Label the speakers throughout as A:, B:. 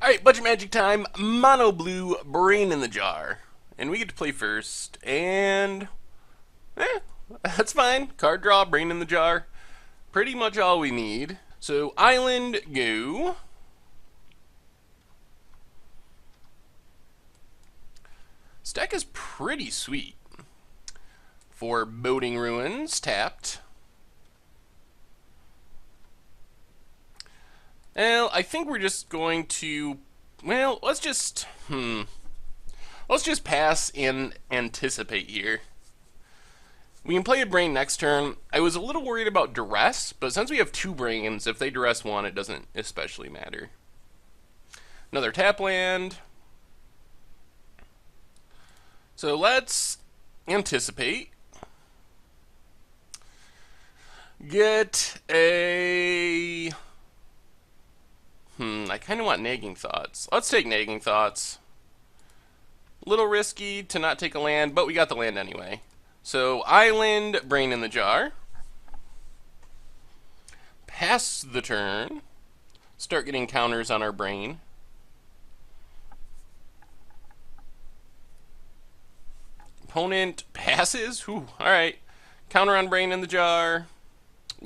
A: Alright, budget magic time. Mono blue, brain in the jar. And we get to play first. And that's fine. Card draw, brain in the jar. Pretty much all we need. So island go. This deck is pretty sweet. For Boating Ruins, tapped. Well, I think we're just going to, let's just pass and anticipate here. We can play a brain next turn. I was a little worried about duress, but since we have two brains, if they duress one, it doesn't especially matter. Another tap land. So let's anticipate. Get a... I kind of want Nagging Thoughts. Let's take Nagging Thoughts. Little risky to not take a land, but we got the land anyway. So, Island, Brain in the Jar. Pass the turn. Start getting counters on our Brain. Opponent passes. Ooh, alright. Counter on Brain in the Jar.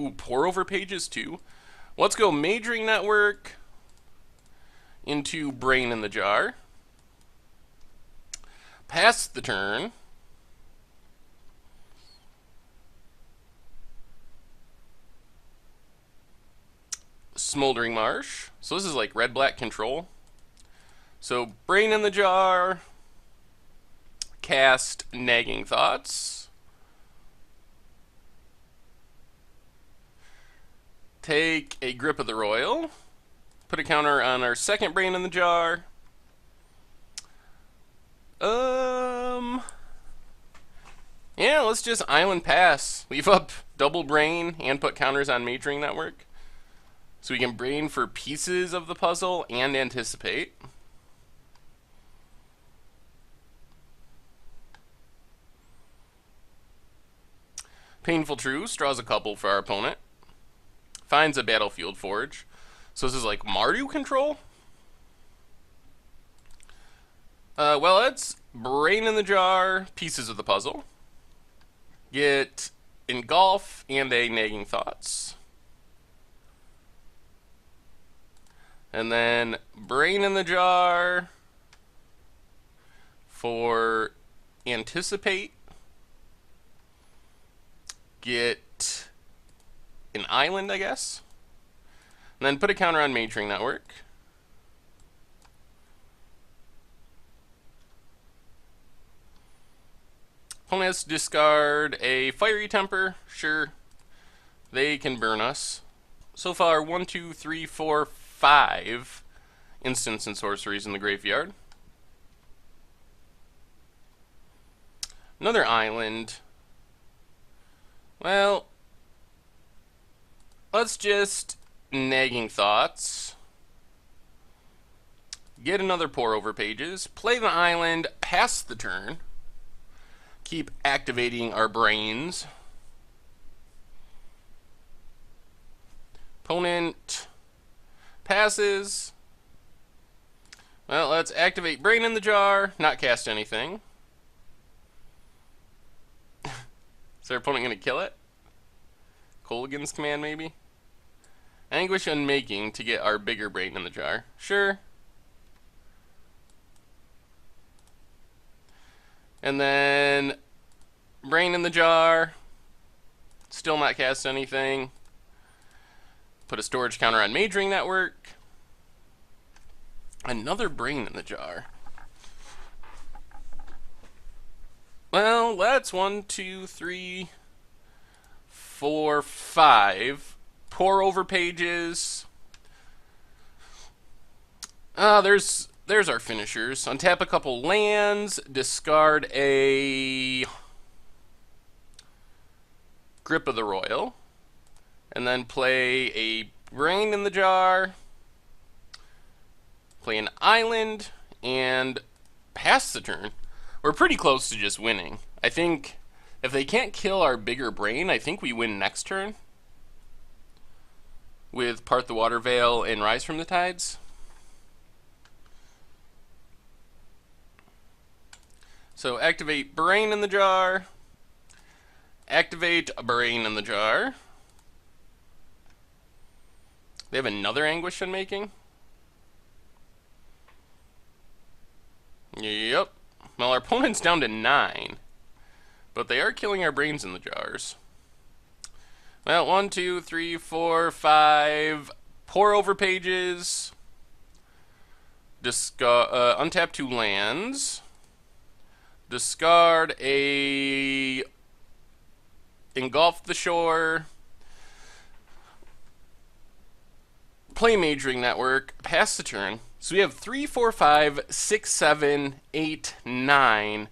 A: Ooh, pour over pages too. Let's go Majoring Network into Brain in the Jar. Pass the turn. Smoldering Marsh. So this is like red-black control. So Brain in the Jar. Cast Nagging Thoughts. Take a Grip of the Royal. Put a counter on our second Brain in the Jar. Yeah, let's just Island pass. Leave up double Brain and put counters on Majoring Network. So we can Brain for pieces of the puzzle and anticipate. Painful Truce draws a couple for our opponent. Finds a Battlefield Forge. So this is like Mardu Control? Well, it's Brain in the Jar, pieces of the puzzle. Get Engulf and a Nagging Thoughts. And then Brain in the Jar for Anticipate. Get an Island, I guess. And then put a counter on Majoring Network. Opponent has to discard a Fiery Temper. Sure. They can burn us. So far, 1, 2, 3, 4, 5 instants and sorceries in the graveyard. Another Island. Well, let's just Nagging Thoughts. Get another pour over pages. Play the Island. Pass the turn. Keep activating our brains. Opponent passes. Well, let's activate Brain in the Jar. Not cast anything. Is our opponent going to kill it? Colligan's Command, maybe? Anguished Unmaking to get our bigger Brain in the Jar. Sure. And then Brain in the Jar. Still not cast anything. Put a storage counter on Majoring Network. Another Brain in the Jar. Well, that's 1, 2, 3, 4, 5. Pour over pages. There's our finishers. Untap a couple lands. Discard a Grip of the Royal. And then play a Brain in the Jar. Play an Island. And pass the turn. We're pretty close to just winning. I think if they can't kill our bigger Brain, I think we win next turn. With Part the Water Veil and Rise from the Tides. So activate Brain in the Jar. Activate Brain in the Jar. They have another Anguished Unmaking? Yep. Well, our opponent's down to 9. But they are killing our brains in the jars. Well, 1, 2, 3, 4, 5. Pour over pages. Untap 2 lands. Discard a Engulf the Shore. Play Majoring Network. Pass the turn. So we have 3, 4, 5, 6, 7, 8, 9.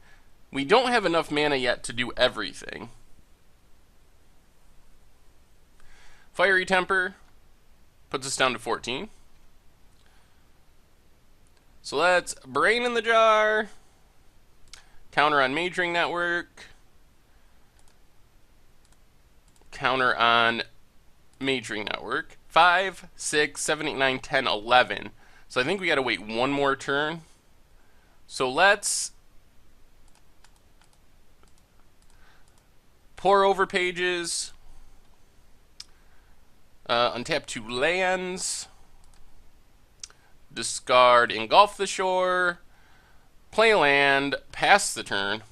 A: We don't have enough mana yet to do everything. Fiery Temper puts us down to 14. So let's Brain in the Jar. Counter on Majoring Network. Counter on Majoring Network. 5, 6, 7, 8, 9, 10, 11. So I think we gotta wait one more turn. So let's pour over pages. Untap 2 lands. Discard Engulf the Shore. Play land. Pass the turn.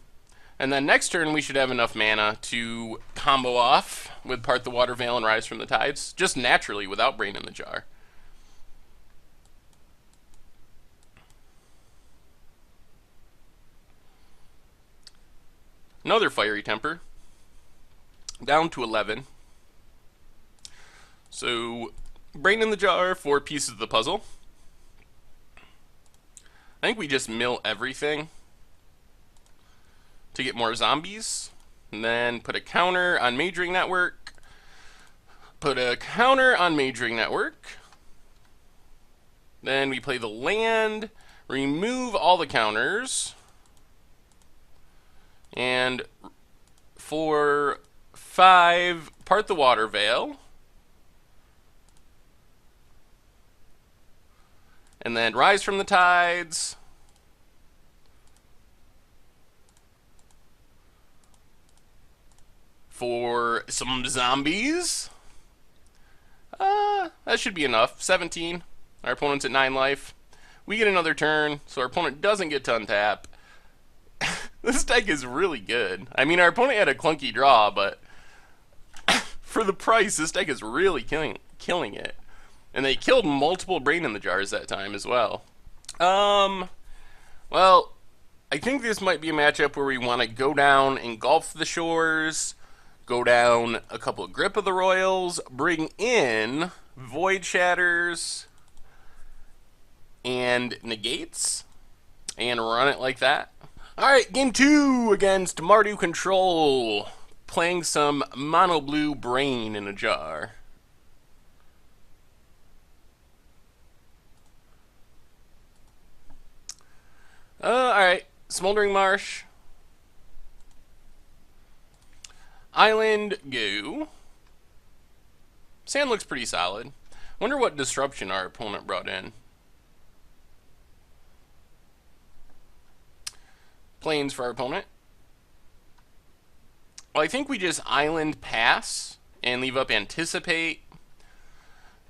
A: And then next turn we should have enough mana to combo off with Part the Water Veil and Rise from the Tides. Just naturally without Brain in the Jar. Another Fiery Temper. Down to 11. So, Brain in the Jar, 4 pieces of the puzzle. I think we just mill everything to get more zombies. And then put a counter on Majoring Network. Put a counter on Majoring Network. Then we play the land. Remove all the counters. And for 5, Part the Water Veil. And then Rise from the Tides. For some zombies. That should be enough. 17. Our opponent's at 9 life. We get another turn, so our opponent doesn't get to untap. This deck is really good. I mean, our opponent had a clunky draw, but for the price, this deck is really killing it. And they killed multiple Brain in the Jars that time as well. Well, I think this might be a matchup where we want to go down Engulf the Shores, go down a couple of Grip of the Royals, bring in Void Shatters and Negates, and run it like that. Alright, game 2 against Mardu Control. Playing some mono blue Brain in a Jar. Alright. Smoldering Marsh. Island, go. Sand looks pretty solid. Wonder what disruption our opponent brought in. Plains for our opponent. Well, I think we just Island pass and leave up Anticipate.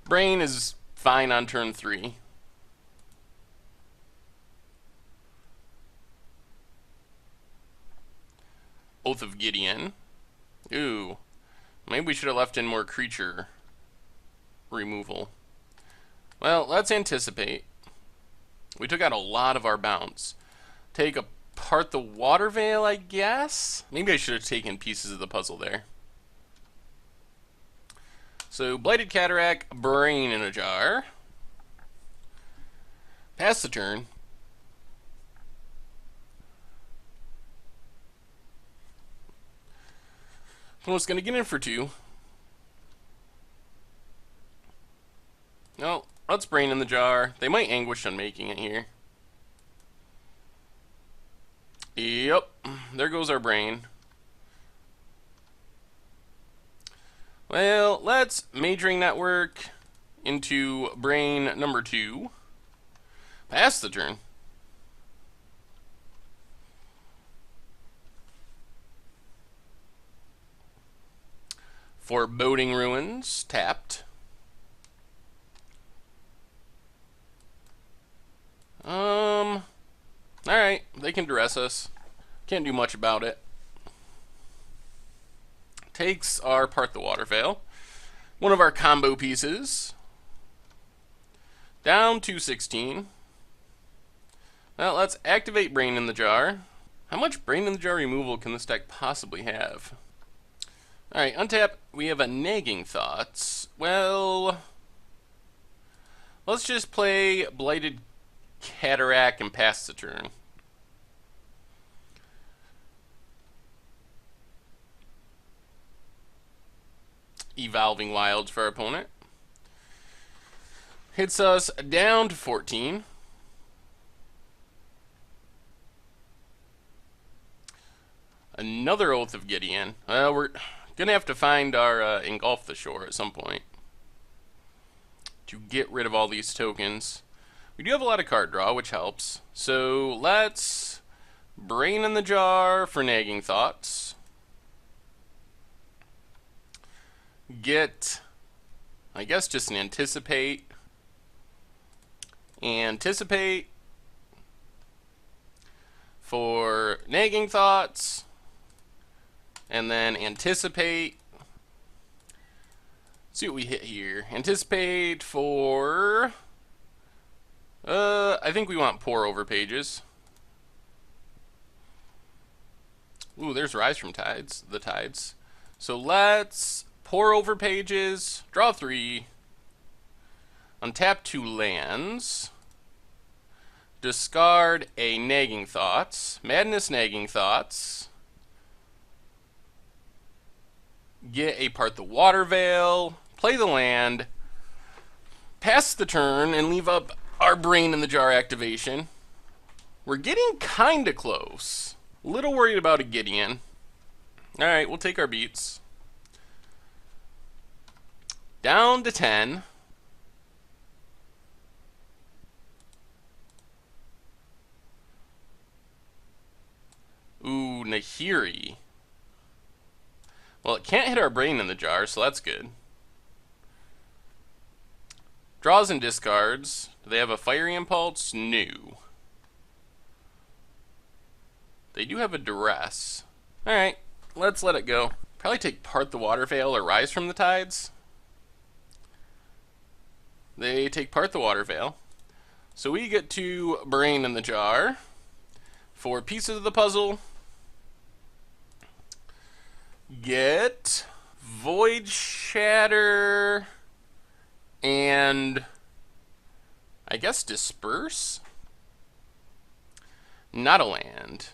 A: Brain is fine on turn 3. Oath of Gideon. Ooh. Maybe we should have left in more creature removal. Well, let's Anticipate. We took out a lot of our bounce. Take apart the Water Veil, I guess? Maybe I should have taken pieces of the puzzle there. So, Blighted Cataract, Brain in a Jar. Pass the turn. Opponent's going to get in for 2. No, let's Brain in the Jar. They might Anguish Unmaking it here. Yep, there goes our Brain. Well, let's Majoring Network into Brain number 2. Pass the turn. Foreboding Ruins, tapped. Alright, they can duress us. Can't do much about it. Takes our Part the Water Veil. One of our combo pieces. Down to 16. Well, let's activate Brain in the Jar. How much Brain in the Jar removal can this deck possibly have? Alright, untap, we have a Nagging Thoughts. Well, let's just play Blighted Cataract and pass the turn. Evolving Wilds for our opponent. Hits us down to 14. Another Oath of Gideon. Well, we're gonna have to find our Engulf the Shore at some point to get rid of all these tokens. We do have a lot of card draw, which helps. So let's Brain in the Jar for Nagging Thoughts. Get, I guess, just an Anticipate. Anticipate for Nagging Thoughts. And then Anticipate. Let's see what we hit here. Anticipate for... I think we want Pour Over Pages. Ooh, there's Rise from Tides. The Tides. So let's Pour Over Pages. Draw 3. Untap 2 lands. Discard a Nagging Thoughts. Madness Nagging Thoughts. Get a Part the Water Veil. Play the land. Pass the turn and leave up our Brain in the Jar activation. We're getting kinda close. A little worried about a Gideon. Alright, we'll take our beats. Down to 10. Ooh, Nahiri. Well, it can't hit our Brain in the Jar, so that's good. Draws and discards. Do they have a Fiery Impulse? No. They do have a Duress. Alright, let's let it go. Probably take Part the Water Veil or Rise from the Tides. They take Part the Water Veil. So we get to Brain in the Jar for pieces of the puzzle. Get Void Shatter and I guess Disperse? Not a land.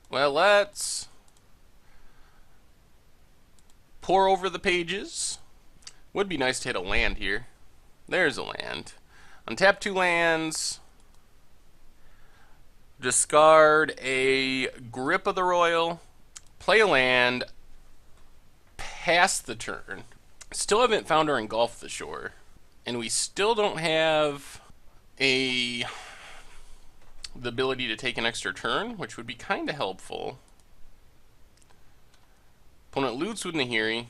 A: Well, let's Pour Over the Pages. Would be nice to hit a land here. There's a land. Untap 2 lands. Discard a Grip of the Royal. Play a land. Pass the turn. Still haven't found our Engulf the Shore. And we still don't have the ability to take an extra turn, which would be kind of helpful. Opponent loots with Nahiri.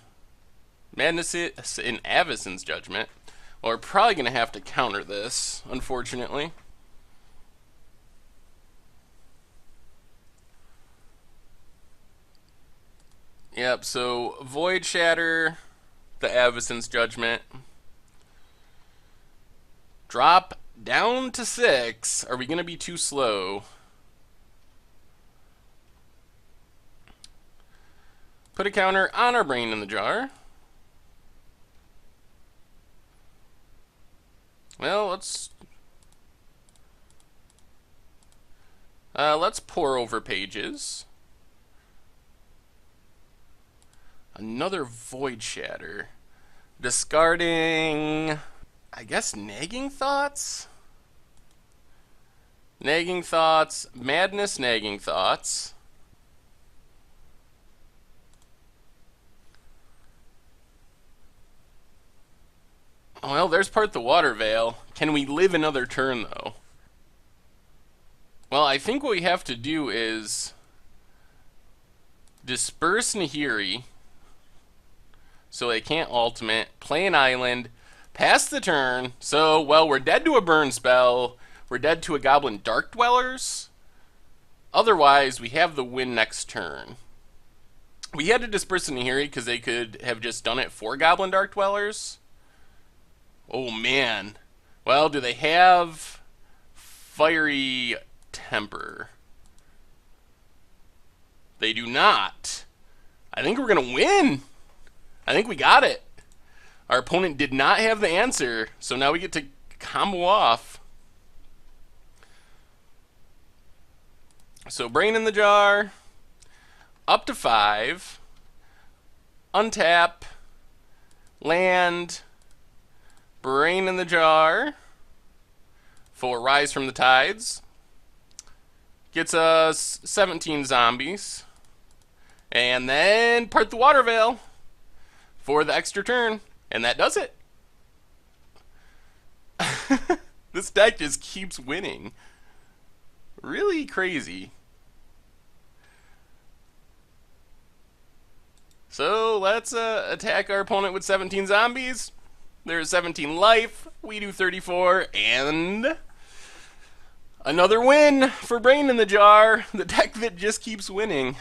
A: Madness in Avacyn's Judgment. Well, we're probably going to have to counter this, unfortunately. Yep, so Void Shatter, the Avacyn's Judgment. Drop down to 6. Are we going to be too slow? Put a counter on our Brain in the Jar. Well, let's Pour Over Pages. Another Void Shatter. Discarding, I guess, Nagging Thoughts? Nagging Thoughts, Madness Nagging Thoughts. Well, there's Part the Water Veil. Can we live another turn, though? Well, I think what we have to do is Disperse Nahiri. so they can't ultimate. Play an island. Pass the turn. So, well, we're dead to a burn spell. We're dead to a Goblin Dark Dwellers. Otherwise, we have the win next turn. We had to disperse Nahiri because they could have just done it for Goblin Dark Dwellers. Oh, man. Well, do they have Fiery Temper? They do not. I think we're going to win. I think we got it. Our opponent did not have the answer, so now we get to combo off. So Brain in the Jar, up to 5, untap, land, Brain in the Jar for Rise from the Tides. Gets us 17 zombies. And then part the Water Veil for the extra turn. And that does it. This deck just keeps winning. Really crazy. So let's attack our opponent with 17 zombies. There's 17 life. We do 34. And another win for Brain in the Jar. The deck that just keeps winning.